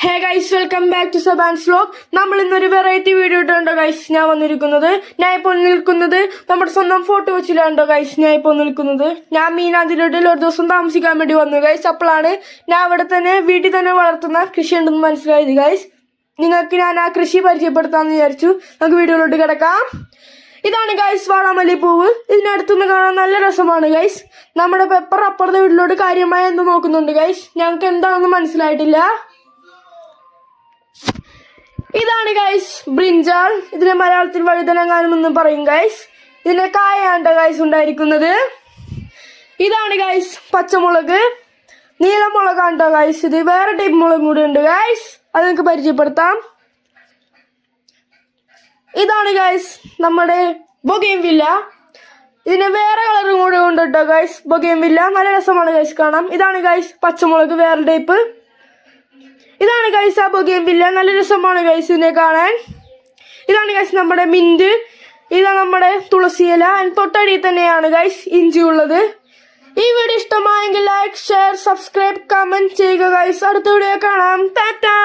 Hey guys, welcome back to Saban's vlog. നമ്മൾ ഇന്നൊരു variety video ഇട്ടുണ്ടോ guys. ഞാൻ വന്നിരിക്കുന്നത്, ഞാൻ ഇപ്പോൾ നിൽക്കുന്നത് നമ്മുടെ സ്വന്തം ഫോട്ടോ വെച്ചിലാണ്ടോ ഗൈസ്. ഞാൻ ഇപ്പോൾ നിൽക്കുന്നത്, ഞാൻ മീനാന്തിലോട്ടിൽ ഒരു ദിവസം താമസിക്കാൻ വേണ്ടി വന്നു ഗൈസ്. അപ്പോഴാണ് ഞാൻ അവിടെ തന്നെ വീട്ടിൽ തന്നെ വളർത്തുന്ന കൃഷി ഉണ്ടെന്ന് മനസ്സിലായത് ഗൈസ്. നിങ്ങൾക്ക് ഞാൻ ആ കൃഷി പരിചയപ്പെടുത്താമെന്ന് വിചാരിച്ചു. നമുക്ക് വീഡിയോയിലോട്ട് കിടക്കാം. ഇതാണ് ഗൈസ് വാടാമല്ലി പൂവ്. ഇതിനടുത്തുനിന്ന് കാണാൻ നല്ല രസമാണ് ഗൈസ്. നമ്മുടെ പെപ്പർ അപ്പുറത്തെ വീട്ടിലോട്ട് കാര്യമായി എന്ത് നോക്കുന്നുണ്ട് ഗൈസ്. ഞങ്ങൾക്ക് എന്താണെന്ന് മനസ്സിലായിട്ടില്ല. ഇതാണ് ഗൈസ് ബ്രിഞ്ചാൾ. ഇതിനെ മലയാളത്തിൽ വഴുതനങ്ങാനും എന്ന് പറയും ഗൈസ്. ഇതിന്റെ കായാണ് ഗൈസ് ഉണ്ടായിരിക്കുന്നത്. ഇതാണ് ഗൈസ് പച്ചമുളക്, നീലമുളകാണ്ടോ ഗൈസ്. ഇത് വേറെ ടൈപ്പ് മുളകും കൂടി ഉണ്ട് ഗൈസ്, അത് നിങ്ങൾക്ക് പരിചയപ്പെടുത്താം. ഇതാണ് ഗൈസ് നമ്മുടെ ബൊഗെയിൻവില്ല. ഇതിന് വേറെ കളറും കൂടെ ഉണ്ട് കേട്ടോ ഗൈസ്. ബൊഗെയിൻവില്ല നല്ല രസമാണ് ഗൈസ് കാണാം. ഇതാണ് ഗൈസ് പച്ചമുളക്, വേറെ ടൈപ്പ്. ഇതാണ് ഗൈസ് ആ ബൊഗെയിൻവില്ല, നല്ല രസമാണ് ഗൈസ് ഇതിനെ കാണാൻ. ഇതാണ് ഗൈസ് നമ്മുടെ മിന്റ്. ഇതാണ് നമ്മുടെ തുളസിയില. തൊട്ടടിയിൽ തന്നെയാണ് ഗൈസ് ഇഞ്ചി ഉള്ളത്. ഈ വീഡിയോ ഇഷ്ടമായെങ്കിൽ ലൈക്ക്, ഷെയർ, സബ്സ്ക്രൈബ്, കമന്റ് ചെയ്യുക ഗൈസ്. അടുത്ത വീഡിയോ കാണാം. ടാറ്റാ.